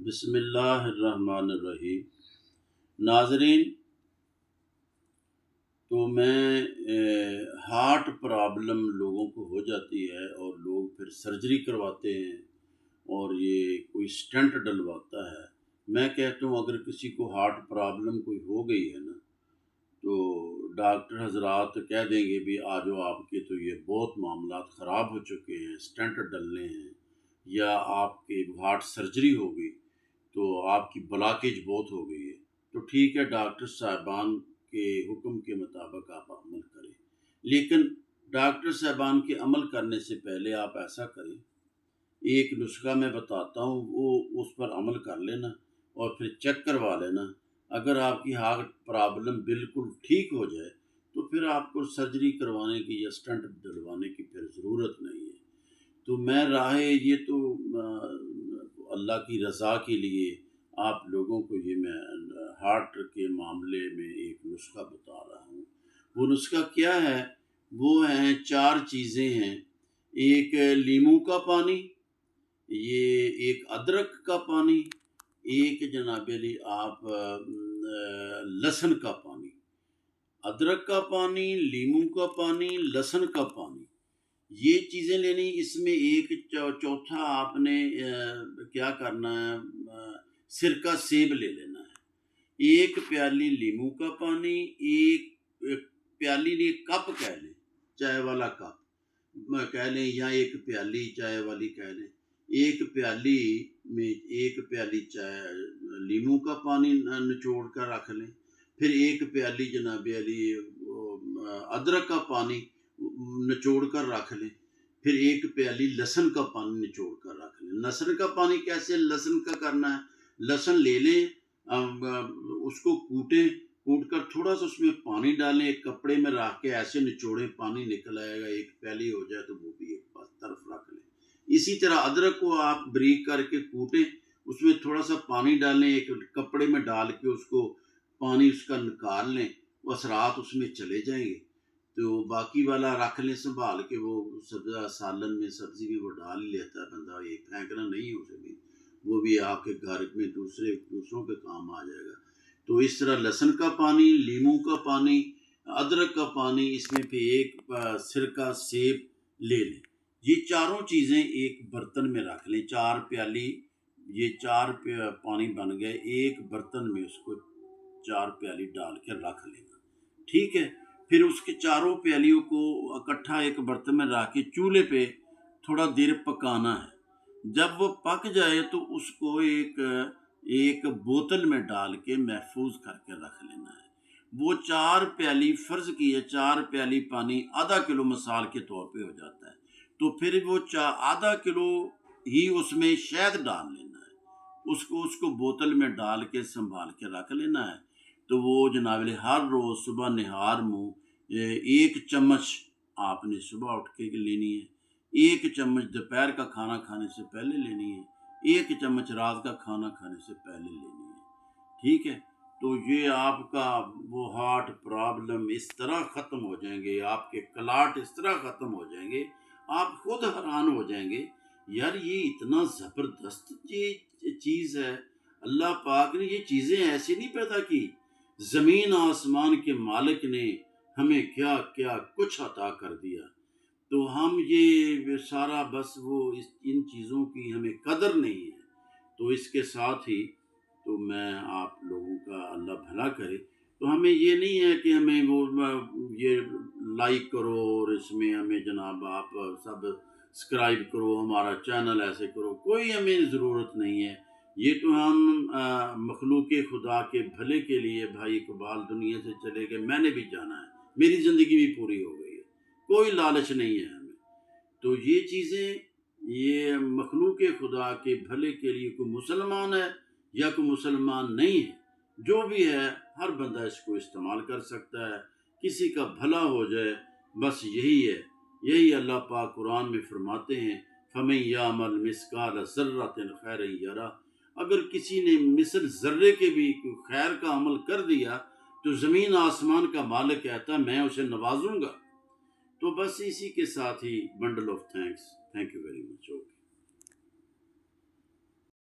بسم اللہ الرحمن الرحیم۔ ناظرین، تو میں ہارٹ پرابلم لوگوں کو ہو جاتی ہے اور لوگ پھر سرجری کرواتے ہیں اور یہ کوئی سٹنٹ ڈلواتا ہے۔ میں کہتا ہوں اگر کسی کو ہارٹ پرابلم کوئی ہو گئی ہے نا تو ڈاکٹر حضرات کہہ دیں گے بھی آ جاؤ، آپ کے تو یہ بہت معاملات خراب ہو چکے ہیں، سٹنٹ ڈلنے ہیں یا آپ کے ہارٹ سرجری ہو گئی تو آپ کی بلاکیج بہت ہو گئی ہے، تو ٹھیک ہے، ڈاکٹر صاحبان کے حکم کے مطابق آپ عمل کریں۔ لیکن ڈاکٹر صاحبان کے عمل کرنے سے پہلے آپ ایسا کریں، ایک نسخہ میں بتاتا ہوں، وہ اس پر عمل کر لینا اور پھر چیک کروا لینا۔ اگر آپ کی ہارٹ پرابلم بالکل ٹھیک ہو جائے تو پھر آپ کو سرجری کروانے کی یا سٹنٹ ڈلوانے کی پھر ضرورت نہیں ہے۔ تو میں یہ تو اللہ کی رضا کے لیے آپ لوگوں کو یہ میں ہارٹ کے معاملے میں ایک نسخہ بتا رہا ہوں۔ وہ نسخہ کیا ہے؟ وہ ہیں 4 چیزیں ہیں۔ ایک لیموں کا پانی، یہ ایک ادرک کا پانی، ایک جناب علی آپ لہسن کا پانی۔ ادرک کا پانی، لیموں کا پانی، لہسن کا پانی، یہ چیزیں لینی۔ اس میں ایک چوتھا آپ نے کیا کرنا ہے، سرکہ سیب لے لینا ہے۔ ایک پیالی لیموں کا پانی، ایک پیالی نہیں، کپ کہہ لیں، چائے والا کپ کہہ لیں یا ایک پیالی چائے والی کہہ لیں۔ ایک پیالی میں ایک پیالی چائے لیموں کا پانی نچوڑ کر رکھ لیں، پھر ایک پیالی جناب علی ادرک کا پانی نچوڑ کر رکھ لیں، پھر ایک پیالی لہسن کا پانی نچوڑ کر رکھ لیں۔ لہسن کا پانی کیسے لہسن کا کرنا ہے؟ لہسن لے لیں، اس کو کوٹ کر تھوڑا سا اس میں پانی ڈالیں، ایک کپڑے میں رکھ کے ایسے نچوڑیں، پانی نکل آئے گا، ایک پیالی ہو جائے تو وہ بھی ایک طرف رکھ لیں۔ اسی طرح ادرک کو آپ بریک کر کے کوٹیں، اس میں تھوڑا سا پانی ڈالیں، ایک کپڑے میں ڈال کے اس کو پانی اس کا نکال لیں، وہ اثرات اس میں چلے جائیں گے۔ تو باقی والا رکھ لیں سنبھال کے، وہ سالن میں سبزی میں وہ ڈال لیتا ہے بندہ، یہ پھینکنا نہیں ہے اسے بھی، وہ بھی آپ کے گھر میں دوسروں کے کام آ جائے گا۔ تو اس طرح لہسن کا پانی، لیموں کا پانی، ادرک کا پانی، اس میں پھر ایک سرکہ سیب لے لیں۔ یہ چاروں چیزیں ایک برتن میں رکھ لیں، 4 پیالی، یہ 4 پانی بن گئے، ایک برتن میں اس کو 4 پیالی ڈال کے رکھ لینا، ٹھیک ہے۔ پھر اس کے چاروں پیالیوں کو اکٹھا ایک برتن میں رکھ کے چولہے پہ تھوڑا دیر پکانا ہے۔ جب وہ پک جائے تو اس کو ایک بوتل میں ڈال کے محفوظ کر کے رکھ لینا ہے۔ وہ 4 پیالی، فرض کیے 4 پیالی پانی آدھا کلو مثال کے طور پہ ہو جاتا ہے، تو پھر وہ آدھا کلو ہی اس میں شہد ڈال لینا ہے، اس کو بوتل میں ڈال کے سنبھال کے رکھ لینا ہے۔ تو وہ جناب علی ہر روز صبح نہار منہ 1 چمچ آپ نے صبح اٹھ کے لینی ہے، 1 چمچ دوپہر کا کھانا کھانے سے پہلے لینی ہے، 1 چمچ رات کا کھانا کھانے سے پہلے لینی ہے، ٹھیک ہے۔ تو یہ آپ کا وہ ہارٹ پرابلم اس طرح ختم ہو جائیں گے، آپ کے کلاٹ اس طرح ختم ہو جائیں گے، آپ خود حیران ہو جائیں گے، یار یہ اتنا زبردست یہ چیز ہے، اللہ پاک نے یہ چیزیں ایسی نہیں پیدا کی، زمین آسمان کے مالک نے ہمیں کیا کیا کچھ عطا کر دیا، تو ہم یہ سارا بس وہ ان چیزوں کی ہمیں قدر نہیں ہے۔ تو اس کے ساتھ ہی تو میں آپ لوگوں کا اللہ بھلا کرے، تو ہمیں یہ نہیں ہے کہ ہمیں وہ یہ لائک کرو اور اس میں ہمیں جناب آپ سبسکرائب کرو، ہمارا چینل ایسے کرو، کوئی ہمیں ضرورت نہیں ہے۔ یہ تو ہم مخلوق خدا کے بھلے کے لیے، بھائی اقبال دنیا سے چلے گئے، میں نے بھی جانا ہے، میری زندگی بھی پوری ہو گئی ہے، کوئی لالچ نہیں ہے ہمیں۔ تو یہ چیزیں یہ مخلوق خدا کے بھلے کے لیے، کوئی مسلمان ہے یا کوئی مسلمان نہیں ہے، جو بھی ہے ہر بندہ اس کو استعمال کر سکتا ہے، کسی کا بھلا ہو جائے، بس یہی ہے۔ یہی اللہ پاک قرآن میں فرماتے ہیں، فَمَن يَعْمَلْ مِثْقَالَ ذَرَّةٍ خَيْرًا يَرَهُ، اگر کسی نے مثل ذرے کے بھی خیر کا عمل کر دیا تو زمین آسمان کا مالک کہتا ہے میں اسے نوازوں گا۔ تو بس اسی کے ساتھ ہی bundle of thanks, thank you very much.